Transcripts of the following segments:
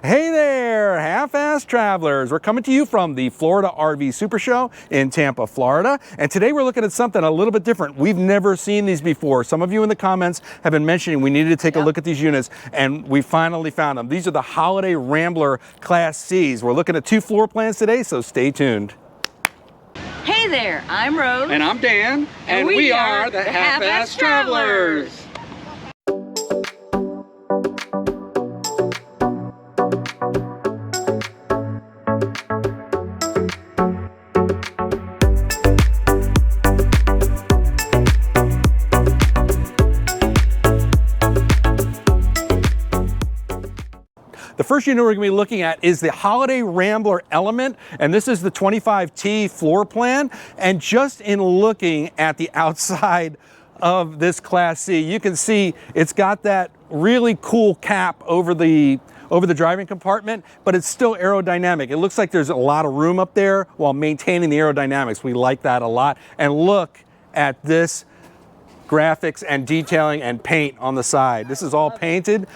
Hey there, half-ass travelers. We're coming to you from the Florida RV Supershow in Tampa, Florida. And today we're looking at something a little bit different. We've never seen these before. Some of you in the comments have been mentioning we needed to take a look at these units, and we finally found them. These are the Holiday Rambler Class Cs. We're looking at 2 floor plans today, so stay tuned. Hey there, I'm Rose. And I'm Dan. And we are the Half-Ass Travelers. The first unit we're going to be looking at is the Holiday Rambler Element, and this is the 25T floor plan. And just in looking at the outside of this Class C, you can see it's got that really cool cap over the driving compartment, but it's still aerodynamic. It looks like there's a lot of room up there while maintaining the aerodynamics. We like that a lot. And look at this graphics and detailing and paint on the side. This is all painted.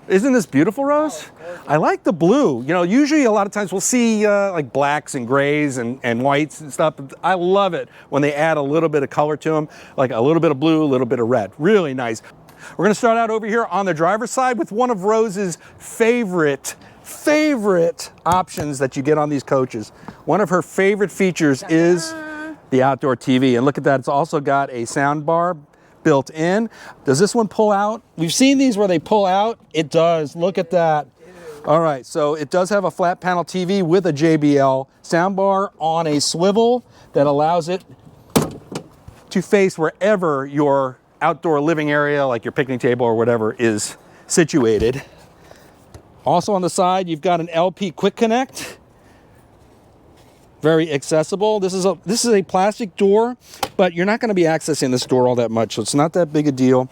Isn't this beautiful, Rose? I like the blue. You know, usually a lot of times we'll see like blacks and grays and whites and stuff. I love it when they add a little bit of color to them, like a little bit of blue, a little bit of red. Really nice. We're gonna start out over here on the driver's side with one of Rose's favorite options that you get on these coaches. One of her favorite features is the outdoor TV. And look at that, it's also got a sound bar built in. Does this one pull out? We've seen these where they pull out. It does. Look at that. All right, so it does have a flat panel TV with a JBL soundbar on a swivel that allows it to face wherever your outdoor living area, like your picnic table or whatever, is situated. Also on the side, you've got an LP Quick Connect. Very accessible. This is a plastic door, but you're not going to be accessing this door all that much, so it's not that big a deal.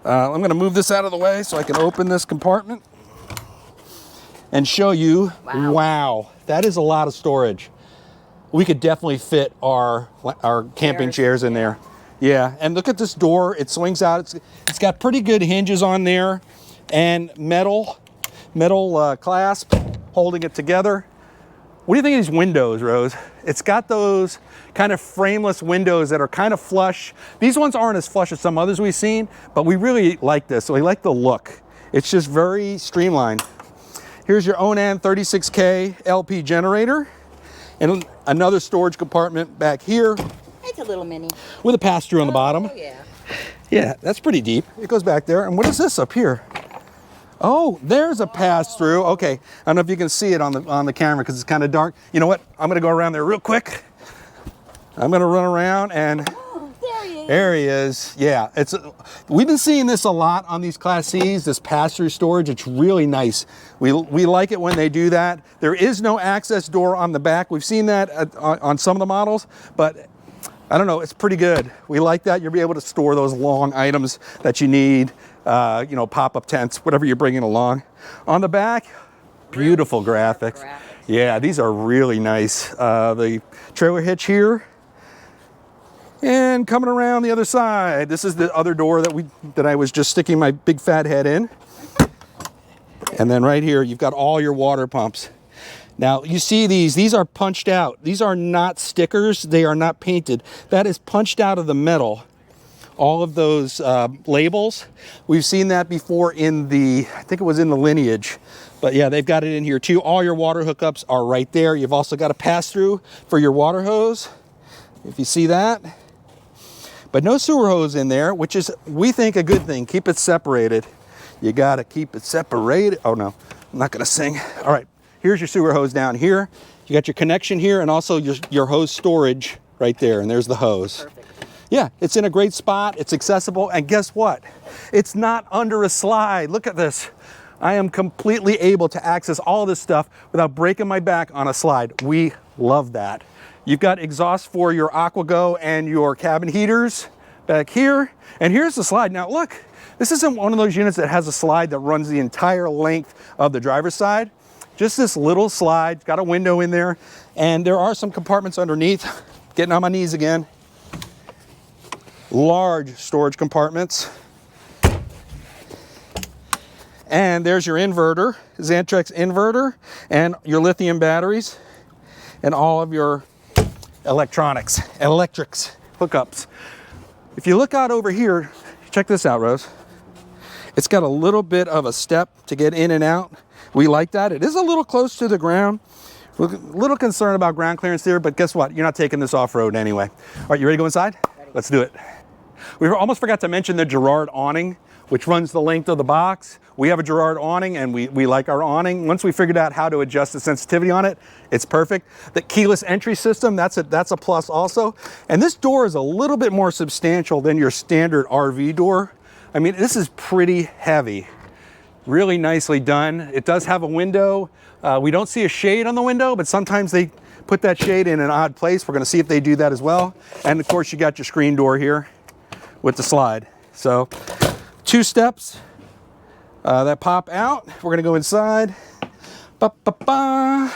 I'm going to move this out of the way so I can open this compartment and show you. Wow, that is a lot of storage. We could definitely fit our camping chairs in there. Yeah, and look at this door. It swings out. It's got pretty good hinges on there and metal clasp holding it together. What do you think of these windows, Rose? It's got those kind of frameless windows that are kind of flush. These ones aren't as flush as some others we've seen, but we really like this. So we like the look. It's just very streamlined. Here's your Onan 36K LP generator and another storage compartment back here. It's a little mini. With a pass-through on the bottom. Oh, yeah. Yeah, that's pretty deep. It goes back there. And what is this up here? Oh, there's a pass-through. Okay, I don't know if you can see it on the camera because it's kind of dark. You know what? I'm gonna go around there real quick. I'm gonna run around and there he is. Yeah, we've been seeing this a lot on these Class Cs, this pass-through storage. It's really nice. We like it when they do that. There is no access door on the back. We've seen that on some of the models, but I don't know, it's pretty good. We like that. You'll be able to store those long items that you need, you know, pop-up tents, whatever you're bringing along. On the back, beautiful graphics. Yeah, these are really nice. The trailer hitch here. And coming around the other side, this is the other door that I was just sticking my big fat head in. And then right here, you've got all your water pumps. Now, you see these are punched out. These are not stickers. They are not painted. That is punched out of the metal. All of those labels. We've seen that before in I think it was in the Lineage. But yeah, they've got it in here too. All your water hookups are right there. You've also got a pass-through for your water hose, if you see that. But no sewer hose in there, which is, we think, a good thing. Keep it separated. You gotta keep it separated. Oh no, I'm not gonna sing. All right. Here's your sewer hose down here. You got your connection here and also your hose storage right there. And there's the hose. Perfect. Yeah, it's in a great spot. It's accessible. And guess what? It's not under a slide. Look at this. I am completely able to access all this stuff without breaking my back on a slide. We love that. You've got exhaust for your AquaGo and your cabin heaters back here. And here's the slide. Now look, this isn't one of those units that has a slide that runs the entire length of the driver's side. Just this little slide, got a window in there, and there are some compartments underneath. Getting on my knees again. Large storage compartments. And there's your inverter, Xantrex inverter, and your lithium batteries, and all of your electrics hookups. If you look out over here, check this out, Rose. It's got a little bit of a step to get in and out. We like that. It is a little close to the ground. We're a little concerned about ground clearance there, but guess what? You're not taking this off-road anyway. All right, you ready to go inside? Ready. Let's do it. We almost forgot to mention the Girard awning, which runs the length of the box. We have a Girard awning, and we like our awning. Once we figured out how to adjust the sensitivity on it, it's perfect. The keyless entry system, that's a plus also. And this door is a little bit more substantial than your standard RV door. I mean, this is pretty heavy. Really nicely done. It does have a window. We don't see a shade on the window, but sometimes they put that shade in an odd place. We're gonna see if they do that as well. And of course, you got your screen door here with the slide. So 2 steps that pop out. We're gonna go inside. Ba-ba-ba.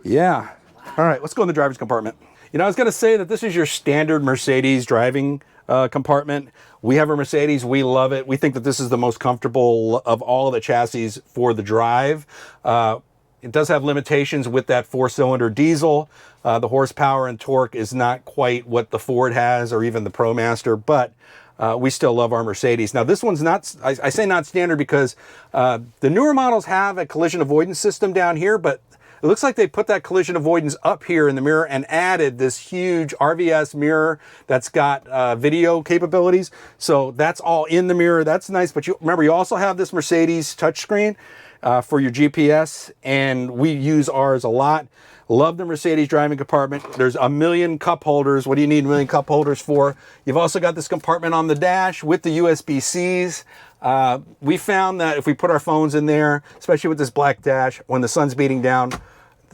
Yeah. All right, let's go in the driver's compartment. You know, I was gonna say that this is your standard Mercedes driving compartment. We have a Mercedes, we love it. We think that this is the most comfortable of all of the chassis for the drive. It does have limitations with that 4-cylinder diesel. The horsepower and torque is not quite what the Ford has or even the ProMaster, but we still love our Mercedes. Now this one's not, I say not standard because the newer models have a collision avoidance system down here, but it looks like they put that collision avoidance up here in the mirror and added this huge RVS mirror that's got video capabilities. So that's all in the mirror. That's nice. But remember, you also have this Mercedes touchscreen for your GPS, and we use ours a lot. Love the Mercedes driving compartment. There's a million cup holders. What do you need a million cup holders for? You've also got this compartment on the dash with the USB-Cs. We found that if we put our phones in there, especially with this black dash, when the sun's beating down,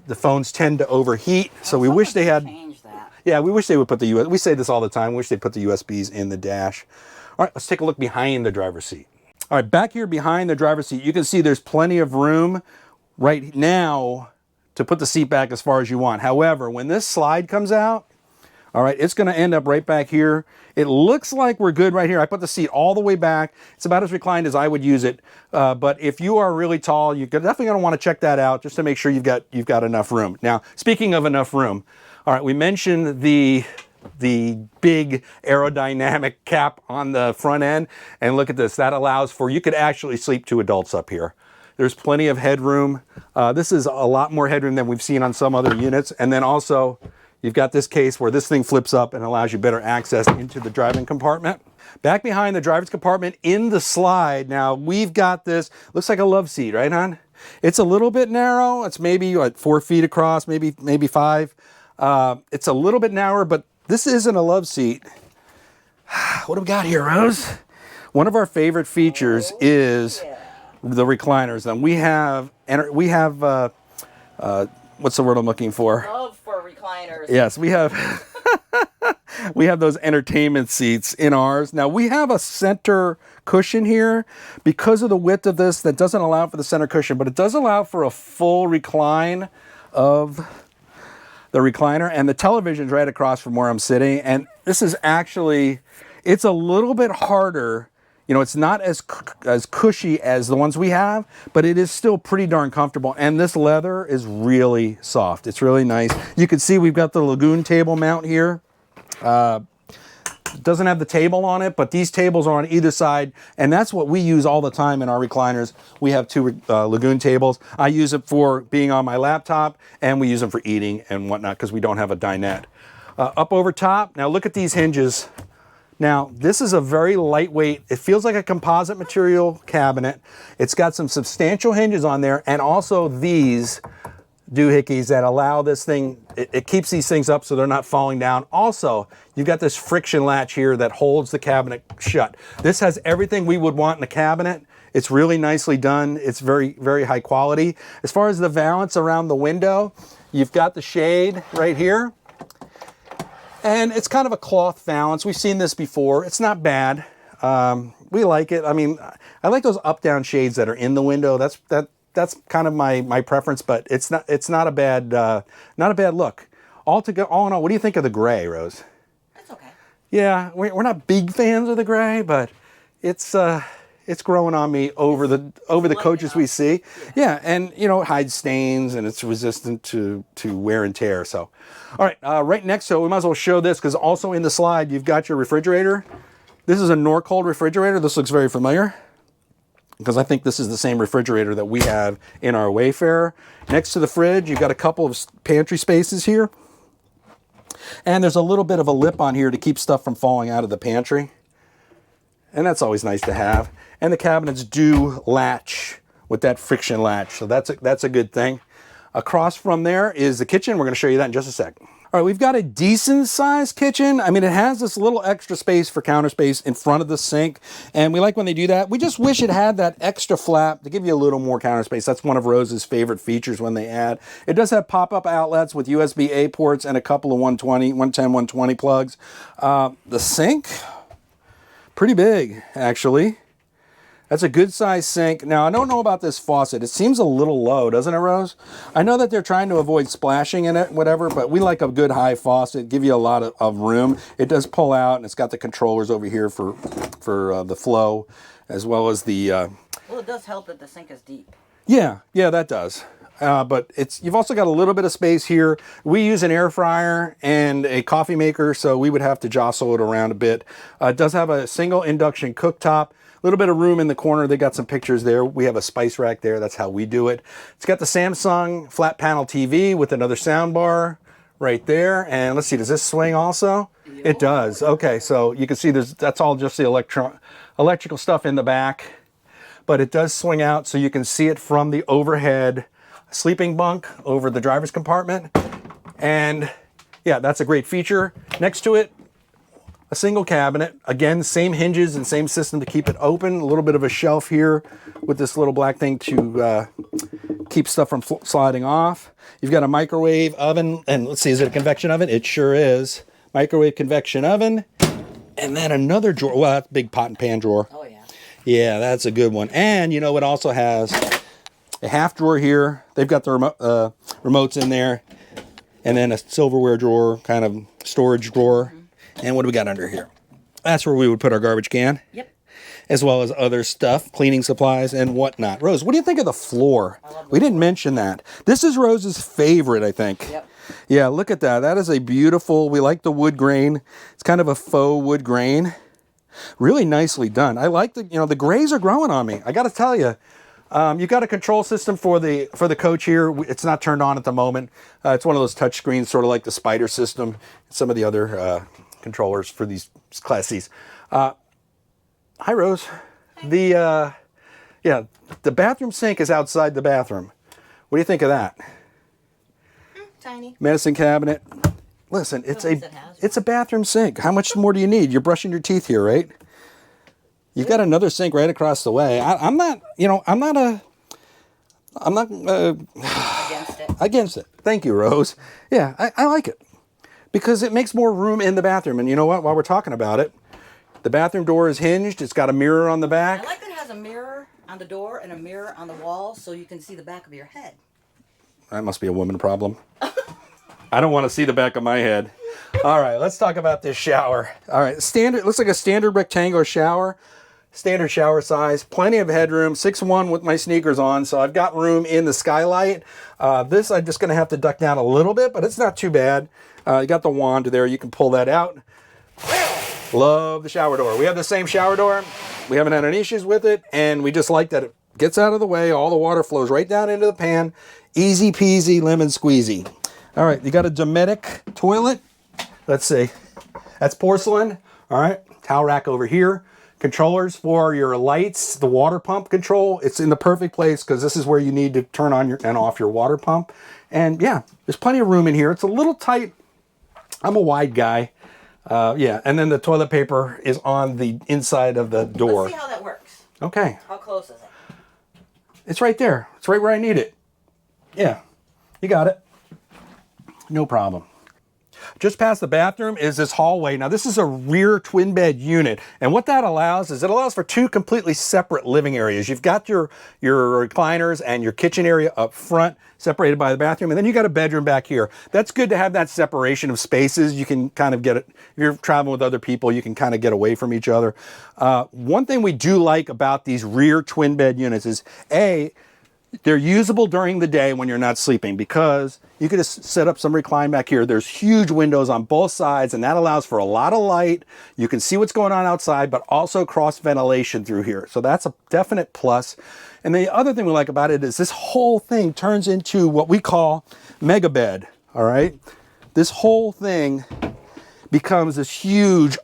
the phones tend to overheat. So we wish they had, yeah, we wish they would put the we say this all the time, we wish they'd put the USBs in the dash. All right, let's take a look behind the driver's seat. All right, back here behind the driver's seat, you can see there's plenty of room right now to put the seat back as far as you want. However, when this slide comes out, all right, it's gonna end up right back here. It looks like we're good right here. I put the seat all the way back. It's about as reclined as I would use it. But if you are really tall, you're definitely gonna wanna check that out just to make sure you've got enough room. Now, speaking of enough room, all right, we mentioned the big aerodynamic cap on the front end. And look at this, that allows for, you could actually sleep 2 adults up here. There's plenty of headroom. This is a lot more headroom than we've seen on some other units. And then also, you've got this case where this thing flips up and allows you better access into the driving compartment. Back behind the driver's compartment in the slide, now we've got this, looks like a love seat, right, hon? It's a little bit narrow. It's maybe what, 4 feet across, maybe 5. It's a little bit narrower, but this isn't a love seat. What do we got here, Rose? One of our favorite features is the recliners. And we have what's the word I'm looking for? Love for recliners. Yes, we have we have those entertainment seats in ours. Now we have a center cushion here because of the width of this that doesn't allow for the center cushion, but it does allow for a full recline of the recliner, and the television's right across from where I'm sitting. And this is actually, it's a little bit harder. You know, it's not as cushy as the ones we have, but it is still pretty darn comfortable. And this leather is really soft. It's really nice. You can see we've got the Lagoon table mount here. It doesn't have the table on it, but these tables are on either side. And that's what we use all the time in our recliners. We have 2 Lagoon tables. I use it for being on my laptop, and we use them for eating and whatnot because we don't have a dinette. Up over top, now look at these hinges. Now, this is a very lightweight, it feels like a composite material cabinet. It's got some substantial hinges on there, and also these doohickeys that allow this thing, it keeps these things up so they're not falling down. Also, you've got this friction latch here that holds the cabinet shut. This has everything we would want in a cabinet. It's really nicely done. It's very, very high quality. As far as the valance around the window, you've got the shade right here. And it's kind of a cloth valance. We've seen this before. It's not bad. We like it. I mean, I like those up-down shades that are in the window. That's kind of my preference, but it's not a bad look. All in all, what do you think of the gray, Rose? That's okay. Yeah, we're not big fans of the gray, but it's it's growing on me over the coaches we see. Yeah, and you know, it hides stains and it's resistant to wear and tear. So, all right, right next to it, we might as well show this because also in the slide you've got your refrigerator. This is a Norcold refrigerator. This looks very familiar because I think this is the same refrigerator that we have in our Wayfarer. Next to the fridge, you've got a couple of pantry spaces here. And there's a little bit of a lip on here to keep stuff from falling out of the pantry. And that's always nice to have. And the cabinets do latch with that friction latch. So that's a good thing. Across from there is the kitchen. We're going to show you that in just a sec. All right, we've got a decent sized kitchen. I mean, it has this little extra space for counter space in front of the sink. And we like when they do that. We just wish it had that extra flap to give you a little more counter space. That's one of Rose's favorite features when they add. It does have pop-up outlets with USB-A ports and a couple of 110, 120 plugs. The sink, pretty big, actually. That's a good size sink. Now, I don't know about this faucet. It seems a little low, doesn't it, Rose? I know that they're trying to avoid splashing in it, whatever, but we like a good high faucet, give you a lot of room. It does pull out, and it's got the controllers over here for the flow, as well as the... Well, it does help that the sink is deep. Yeah, that does. But you've also got a little bit of space here. We use an air fryer and a coffee maker, so we would have to jostle it around a bit. It does have a single induction cooktop. A little bit of room in the corner. They got some pictures there. We have a spice rack there. That's how we do it. It's got the Samsung flat panel TV with another sound bar right there. And let's see, does this swing also? It does. Okay, so you can see that's all just the electrical stuff in the back. But it does swing out so you can see it from the overhead sleeping bunk over the driver's compartment. And yeah, that's a great feature. Next to it, a single cabinet. Again, same hinges and same system to keep it open. A little bit of a shelf here with this little black thing to keep stuff from sliding off. You've got a microwave oven, and let's see, is it a convection oven? It sure is. Microwave convection oven. And then another drawer. Well, that's a big pot and pan drawer. Oh, yeah. Yeah, that's a good one. And you know, it also has a half drawer here. They've got the remotes in there. And then a silverware drawer, kind of storage drawer. And what do we got under here? That's where we would put our garbage can. Yep. As well as other stuff, cleaning supplies and whatnot. Rose, what do you think of the floor? We didn't mention that. This is Rose's favorite, I think. Yep. Yeah, look at that. That is a beautiful, we like the wood grain. It's kind of a faux wood grain. Really nicely done. I like the grays are growing on me. I got to tell you. You've got a control system for the coach here. It's not turned on at the moment. It's one of those touch screens, sort of like the Spider system. Some of the other controllers for these Class Cs. Hi, Rose. The bathroom sink is outside the bathroom. What do you think of that? Tiny. Medicine cabinet. Listen, it's a bathroom sink. How much more do you need? You're brushing your teeth here, right? You've got another sink right across the way. I'm not Against it. against it. Thank you, Rose. Yeah, I like it because it makes more room in the bathroom. And you know what? While we're talking about it, the bathroom door is hinged. It's got a mirror on the back. I like that it has a mirror on the door and a mirror on the wall so you can see the back of your head. That must be a woman problem. I don't want to see the back of my head. All right, let's talk about this shower. All right, looks like a standard rectangular shower. Standard shower size, plenty of headroom, 6'1" with my sneakers on, so I've got room in the skylight. This I'm just going to have to duck down a little bit, but it's not too bad. You got the wand there, you can pull that out. Love the shower door. We have the same shower door. We haven't had any issues with it, and we just like that it gets out of the way. All the water flows right down into the pan. Easy peasy, lemon squeezy. All right, you got a Dometic toilet. Let's see. That's porcelain. All right, towel rack over here. Controllers for your lights, the water pump control. It's in the perfect place because this is where you need to turn on and off your water pump. And yeah, there's plenty of room in here. It's a little tight. I'm a wide guy. Yeah, and then the toilet paper is on the inside of the door. Let's see how that works. Okay. How close is it? It's right there. It's right where I need it. Yeah, you got it. No problem. Just past the bathroom is this hallway. Now this is a rear twin bed unit, and what that allows is it allows for two completely separate living areas. You've got your recliners and your kitchen area up front, separated by the bathroom, and then you got a bedroom back here. That's good to have that separation of spaces. You can kind of get it, if you're traveling with other people, you can kind of get away from each other. One thing we do like about these rear twin bed units is they're usable during the day when you're not sleeping, because you could just set up some recline back here. There's huge windows on both sides, and that allows for a lot of light. You can see what's going on outside, but also cross ventilation through here. So that's a definite plus. And the other thing we like about it is this whole thing turns into what we call mega bed. All right. This whole thing becomes this huge,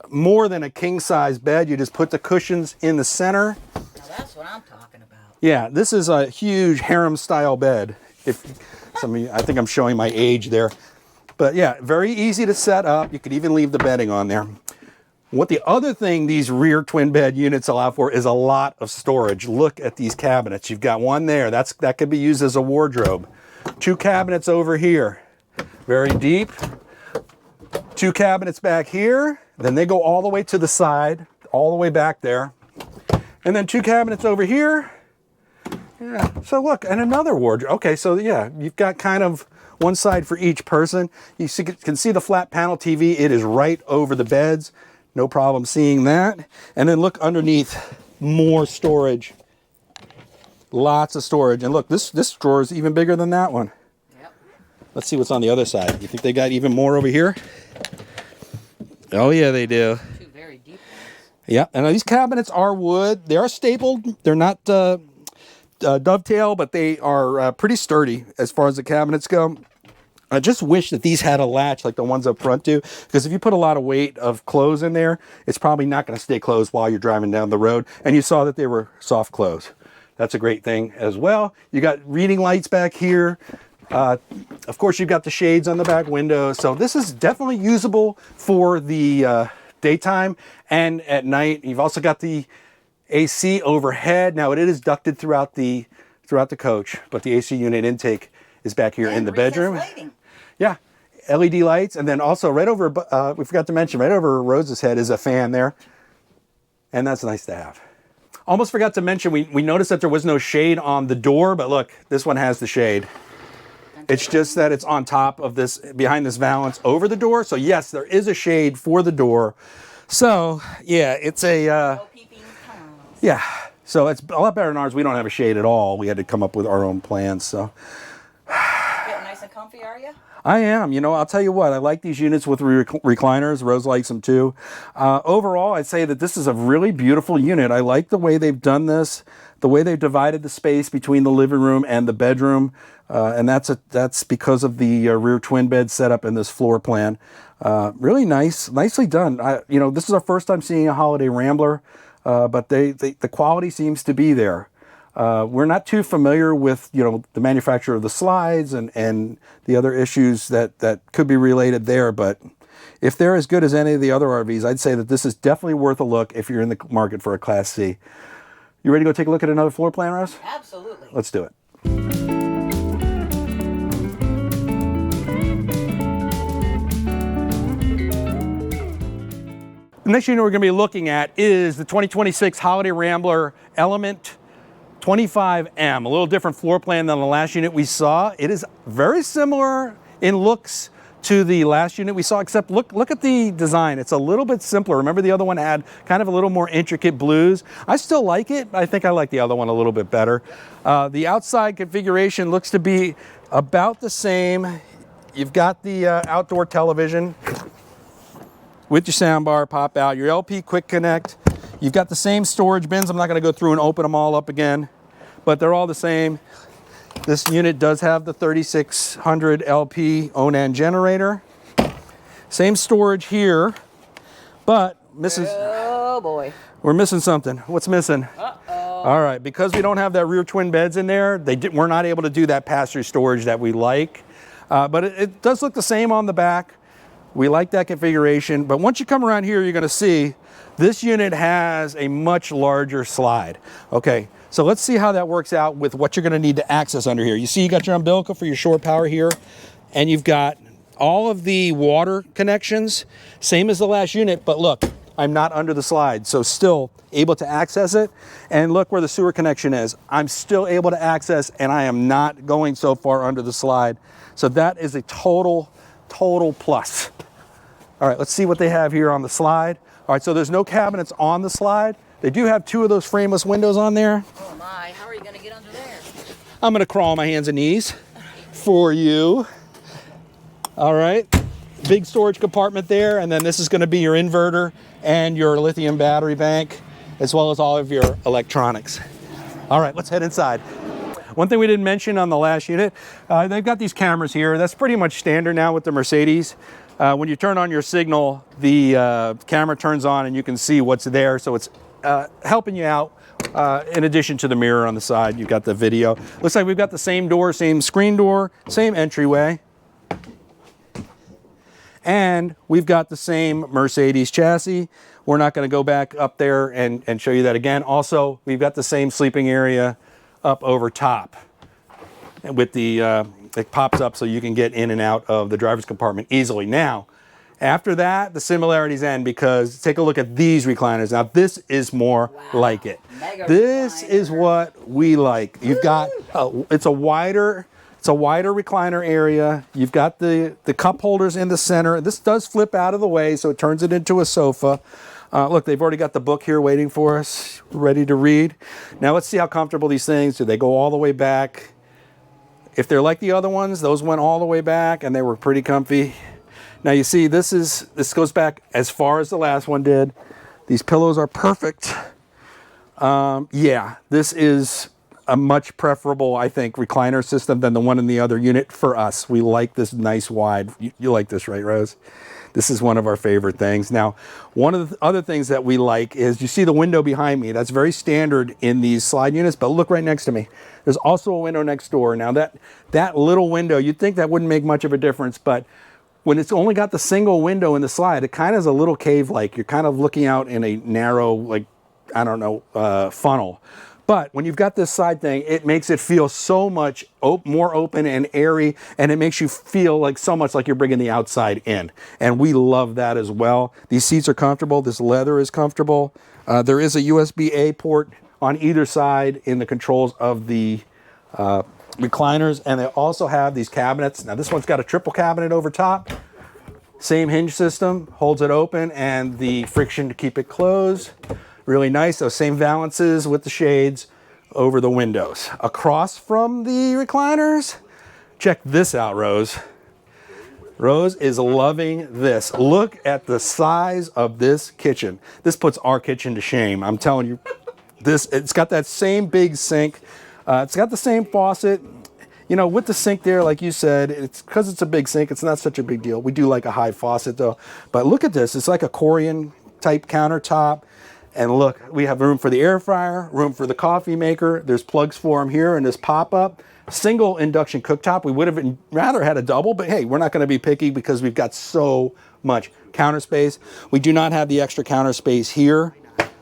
more than a king size bed. You just put the cushions in the center. Now that's what I'm talking about. Yeah, this is a huge harem-style bed. If some of you, I think I'm showing my age there. But yeah, very easy to set up. You could even leave the bedding on there. What the other thing these rear twin bed units allow for is a lot of storage. Look at these cabinets. You've got one there. That could be used as a wardrobe. Two cabinets over here. Very deep. Two cabinets back here. Then they go all the way to the side, all the way back there. And then two cabinets over here. Yeah, so look, and another wardrobe. Okay, so yeah, you've got kind of one side for each person. You can see the flat panel TV. It is right over the beds. No problem seeing that. And then look underneath, more storage. Lots of storage. And look, this drawer is even bigger than that one. Yep. Let's see what's on the other side. You think they got even more over here? Oh yeah, they do. Two very deep ones. Yeah, and these cabinets are wood. They are stapled. They're not dovetail, but they are pretty sturdy as far as the cabinets go. I just wish that these had a latch like the ones up front do, because if you put a lot of weight of clothes in there, it's probably not going to stay closed while you're driving down the road. And you saw that they were soft close. That's a great thing as well. You got reading lights back here. Of course, you've got the shades on the back window. So this is definitely usable for the daytime and at night. You've also got the AC overhead. Now it is ducted throughout the coach, but the AC unit intake is back here in the bedroom. Lighting. Yeah, LED lights, and then also right over, we forgot to mention, right over Rose's head is a fan there, and that's nice to have. Almost forgot to mention, we noticed that there was no shade on the door, but look, this one has the shade. It's just that it's on top of this, behind this valance over the door. So yes, there is a shade for the door. So yeah, it's a yeah, so it's a lot better than ours. We don't have a shade at all. We had to come up with our own plans. So Getting nice and comfy, are you? I am. You know, I'll tell you what, I like these units with recliners. Rose likes them too. Overall, I'd say that this is a really beautiful unit. I like the way they've done this, the way they've divided the space between the living room and the bedroom. And that's because of the rear twin bed setup in this floor plan. Really nicely done. You know, this is our first time seeing a Holiday Rambler, but the quality seems to be there. We're not too familiar with, you know, the manufacture of the slides and the other issues that could be related there, but if they're as good as any of the other RVs, I'd say that this is definitely worth a look if you're in the market for a Class C. You ready to go take a look at another floor plan, Russ? Absolutely. Let's do it. The next unit we're going to be looking at is the 2026 Holiday Rambler Element 25M, a little different floor plan than the last unit we saw. It is very similar in looks to the last unit we saw, except look at the design. It's a little bit simpler. Remember the other one had kind of a little more intricate blues. I still like it, but I think I like the other one a little bit better. The outside configuration looks to be about the same. You've got the outdoor television with your soundbar pop out, your LP quick connect. You've got the same storage bins. I'm not going to go through and open them all up again, but they're all the same. This unit does have the 3600 LP Onan generator. Same storage here, but Oh boy. we're missing something. What's missing? Uh-oh. All right, because we don't have that rear twin beds in there, we're not able to do that pass-through storage that we like. But it does look the same on the back. We like that configuration, but once you come around here, you're going to see this unit has a much larger slide. Okay, so let's see how that works out with what you're going to need to access under here. You see you got your umbilical for your shore power here, and you've got all of the water connections, same as the last unit, but look, I'm not under the slide, so still able to access it. And look where the sewer connection is. I'm still able to access, and I am not going so far under the slide. So that is a total plus. All right, let's see what they have here on the slide. All right, so there's no cabinets on the slide. They do have 2 of those frameless windows on there. Oh my, how are you gonna get under there? I'm gonna crawl on my hands and knees for you. All right, big storage compartment there, and then this is gonna be your inverter and your lithium battery bank, as well as all of your electronics. All right, let's head inside. One thing we didn't mention on the last unit, they've got these cameras here. That's pretty much standard now with the Mercedes. When you turn on your signal, the camera turns on and you can see what's there. So it's helping you out. In addition to the mirror on the side, you've got the video. Looks like we've got the same door, same screen door, same entryway. And we've got the same Mercedes chassis. We're not going to go back up there and show you that again. Also, we've got the same sleeping area up over top. And with the, it pops up so you can get in and out of the driver's compartment easily. Now, after that, the similarities end because take a look at these recliners. Now, this is more like it. Mega This recliner. is what we like. You've got, it's a wider recliner area. You've got the cup holders in the center. This does flip out of the way, so it turns it into a sofa. Look, they've already got the book here waiting for us, ready to read. Now let's see how comfortable these things, do they go all the way back? If they're like the other ones, those went all the way back and they were pretty comfy. Now you see, this goes back as far as the last one did. These pillows are perfect. Yeah, this is a much preferable, I think, recliner system than the one in the other unit for us. We like this nice wide. You like this, right, Rose? This is one of our favorite things. Now, one of the other things that we like is you see the window behind me. That's very standard in these slide units, but look right next to me. There's also a window next door. Now that little window, you'd think that wouldn't make much of a difference, but when it's only got the single window in the slide, it kind of is a little cave-like. You're kind of looking out in a narrow, like, I don't know, funnel. But when you've got this side thing, it makes it feel so much more open and airy, and it makes you feel like so much like you're bringing the outside in. And we love that as well. These seats are comfortable. This leather is comfortable. There is a USB-A port on either side in the controls of the recliners, and they also have these cabinets. Now this one's got a triple cabinet over top. Same hinge system, holds it open, and the friction to keep it closed. Really nice. Those same valances with the shades over the windows. Across from the recliners, check this out, Rose. Rose is loving this. Look at the size of this kitchen. This puts our kitchen to shame. I'm telling you, it's got that same big sink. It's got the same faucet. You know, with the sink there, like you said, it's because it's a big sink, it's not such a big deal. We do like a high faucet though. But look at this. It's like a Korean type countertop. And look, we have room for the air fryer, room for the coffee maker. There's plugs for them here in this pop-up. Single induction cooktop. We would have rather had a double, but hey, we're not going to be picky because we've got so much counter space. We do not have the extra counter space here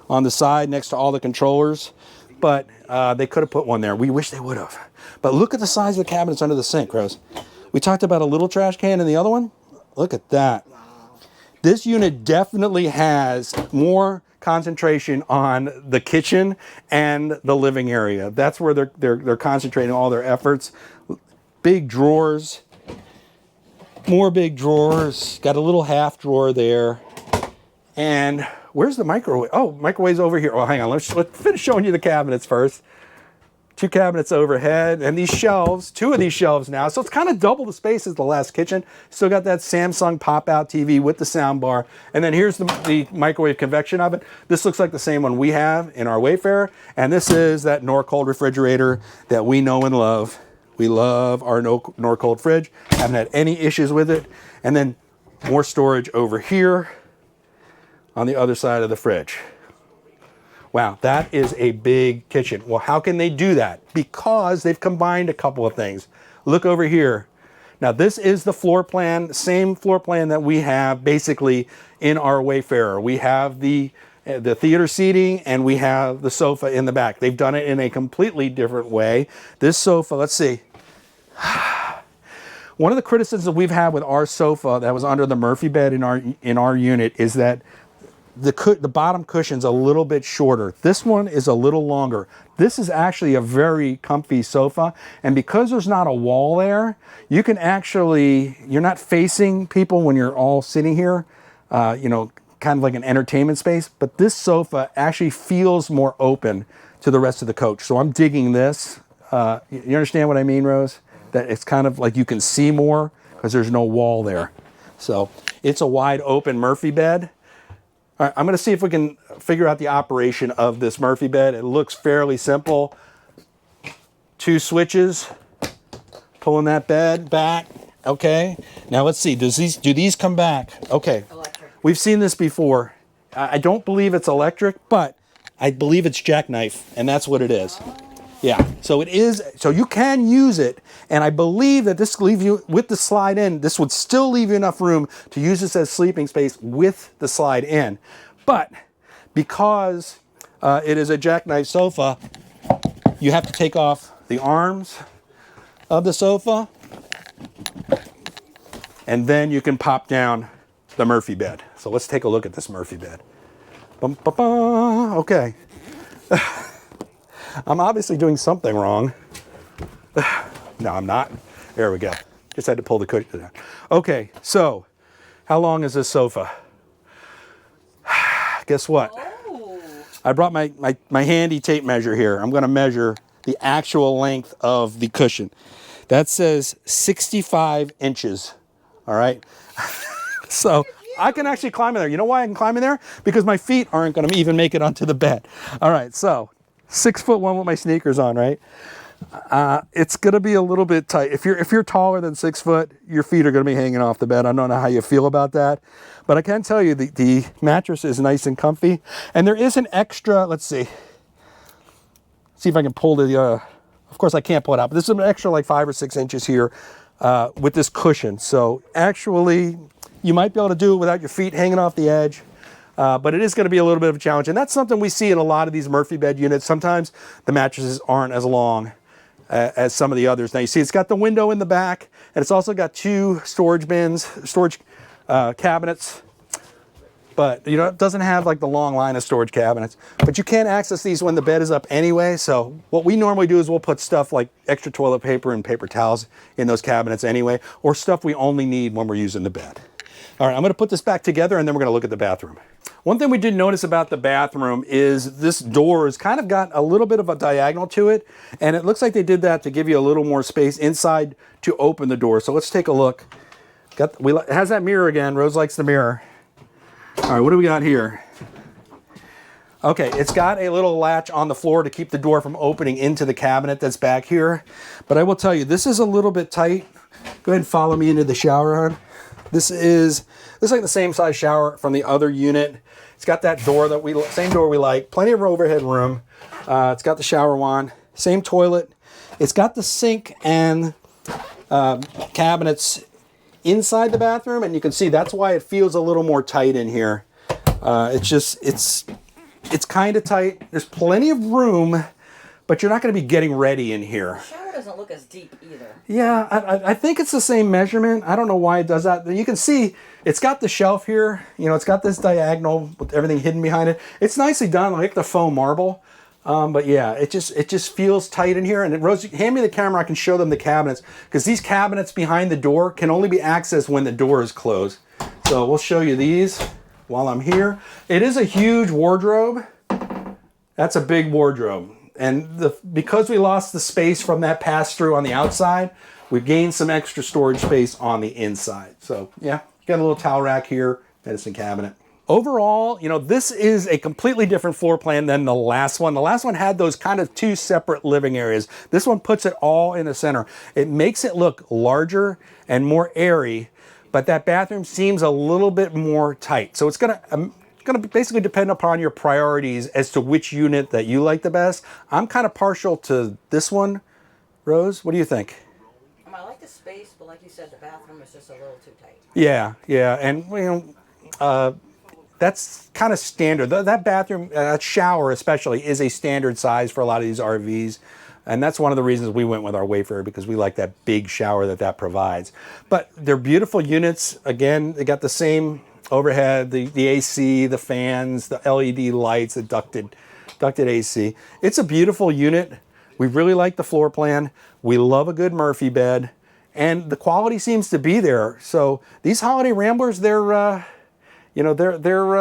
on the side next to all the controllers, but they could have put one there. We wish they would have. But look at the size of the cabinets under the sink, Rose. We talked about a little trash can in the other one. Look at that. This unit definitely has more concentration on the kitchen and the living area. That's where they're concentrating all their efforts. Big drawers, more big drawers. Got a little half drawer there. And where's the microwave? Oh, microwave's over here. Oh, hang on. Let's finish showing you the cabinets first. 2 cabinets overhead, and these shelves, 2 of these shelves now. So it's kind of double the space as the last kitchen. Still got that Samsung pop-out TV with the sound bar. And then here's the microwave convection oven. This looks like the same one we have in our Wayfarer. And this is that Norcold refrigerator that we know and love. We love our Norcold fridge. Haven't had any issues with it. And then more storage over here on the other side of the fridge. Wow, that is a big kitchen. Well, how can they do that? Because they've combined a couple of things. Look over here. Now, this is the floor plan, same floor plan that we have basically in our Wayfarer. We have the theater seating and we have the sofa in the back. They've done it in a completely different way. This sofa, let's see. One of the criticisms we've had with our sofa that was under the Murphy bed in our unit is that the bottom cushion's a little bit shorter. This one is a little longer. This is actually a very comfy sofa, and because there's not a wall there, you can actually, you're not facing people when you're all sitting here, you know, kind of like an entertainment space, but this sofa actually feels more open to the rest of the coach. So I'm digging this. You understand what I mean, Rose? That it's kind of like you can see more because there's no wall there. So it's a wide open Murphy bed. All right, I'm going to see if we can figure out the operation of this Murphy bed. It looks fairly simple. 2 switches, pulling that bed back. Okay, now let's see. Do these come back? Okay, Electric. We've seen this before. I don't believe it's electric, but I believe it's jackknife, and that's what it is. Yeah, so it is, so you can use it, and I believe that this leave you, with the slide in, this would still leave you enough room to use this as sleeping space with the slide in. But because it is a jackknife sofa, you have to take off the arms of the sofa, and then you can pop down the Murphy bed. So let's take a look at this Murphy bed. Bum, ba, ba. Okay. I'm obviously doing something wrong. No, I'm not. There we go. Just had to pull the cushion down. Okay, so how long is this sofa? Guess what? Oh. I brought my handy tape measure here. I'm going to measure the actual length of the cushion. That says 65 inches. All right. So I can actually climb in there. You know why I can climb in there? Because my feet aren't going to even make it onto the bed. All right, so 6'1" with my sneakers on, right? It's going to be a little bit tight. If you're taller than 6 foot, your feet are going to be hanging off the bed. I don't know how you feel about that, but I can tell you the mattress is nice and comfy, and there is an extra. Let's see if I can pull the. Of course, I can't pull it out, but there's an extra like 5 or 6 inches here with this cushion. So actually, you might be able to do it without your feet hanging off the edge. But it is going to be a little bit of a challenge. And that's something we see in a lot of these Murphy bed units. Sometimes the mattresses aren't as long as some of the others. Now you see it's got the window in the back, and it's also got 2 storage bins, storage cabinets. But you know, it doesn't have like the long line of storage cabinets. But you can't access these when the bed is up anyway. So what we normally do is we'll put stuff like extra toilet paper and paper towels in those cabinets anyway, or stuff we only need when we're using the bed. All right, I'm going to put this back together, and then we're going to look at the bathroom. One thing we did notice about the bathroom is this door has kind of got a little bit of a diagonal to it, and it looks like they did that to give you a little more space inside to open the door. So let's take a look. It has that mirror again. Rose likes the mirror. All right, what do we got here? Okay, it's got a little latch on the floor to keep the door from opening into the cabinet that's back here. But I will tell you, this is a little bit tight. Go ahead and follow me into the shower, hon. This is like the same size shower from the other unit. It's got that door same door we like. Plenty of overhead room. It's got the shower wand. Same toilet. It's got the sink and cabinets inside the bathroom, and you can see that's why it feels a little more tight in here. It's kind of tight. There's plenty of room, but you're not going to be getting ready in here. The shower doesn't look as deep either. Yeah, I think it's the same measurement. I don't know why it does that. You can see it's got the shelf here. You know, it's got this diagonal with everything hidden behind it. It's nicely done, like the faux marble. But yeah, it just feels tight in here. And Rose, hand me the camera. I can show them the cabinets, because these cabinets behind the door can only be accessed when the door is closed. So we'll show you these while I'm here. It is a huge wardrobe. That's a big wardrobe. And because we lost the space from that pass-through on the outside, we've gained some extra storage space on the inside. So yeah, got a little towel rack here, medicine cabinet. Overall, you know, this is a completely different floor plan than the last one. The last one had those kind of 2 separate living areas. This one puts it all in the center. It makes it look larger and more airy, but that bathroom seems a little bit more tight. So it's gonna basically depend upon your priorities as to which unit that you like the best. I'm kind of partial to this one. Rose, what do you think? I like the space, but like you said, the bathroom is just a little too tight. Yeah, and you know, that's kind of standard. That bathroom, that shower especially, is a standard size for a lot of these RVs. And that's one of the reasons we went with our Wayfarer, because we like that big shower that provides. But they're beautiful units. Again, they got the same overhead, the AC, the fans, the LED lights, the ducted AC. It's a beautiful unit. We really like the floor plan. We love a good Murphy bed, and the quality seems to be there. So these Holiday Ramblers, they're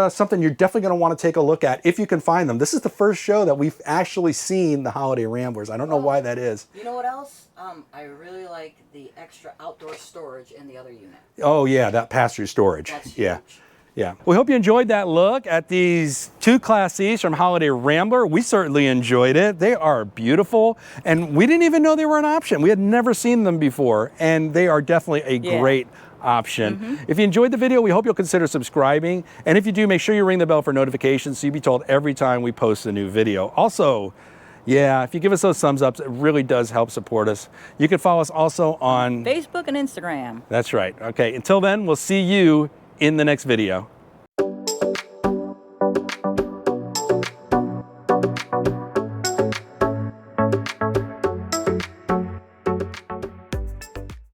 something you're definitely going to want to take a look at if you can find them. This is the first show that we've actually seen the Holiday Ramblers. I don't know why that is. You know what else? I really like the extra outdoor storage in the other unit. Oh yeah, that pass-through storage. That's huge. Yeah. Yeah. We hope you enjoyed that look at these two Class Cs from Holiday Rambler. We certainly enjoyed it. They are beautiful, and we didn't even know they were an option. We had never seen them before, and they are definitely a great option. If you enjoyed the video, we hope you'll consider subscribing. And if you do, make sure you ring the bell for notifications so you'll be told every time we post a new video. Also, yeah, if you give us those thumbs ups, it really does help support us. You can follow us also on Facebook and Instagram. That's right. Okay, until then, we'll see you in the next video.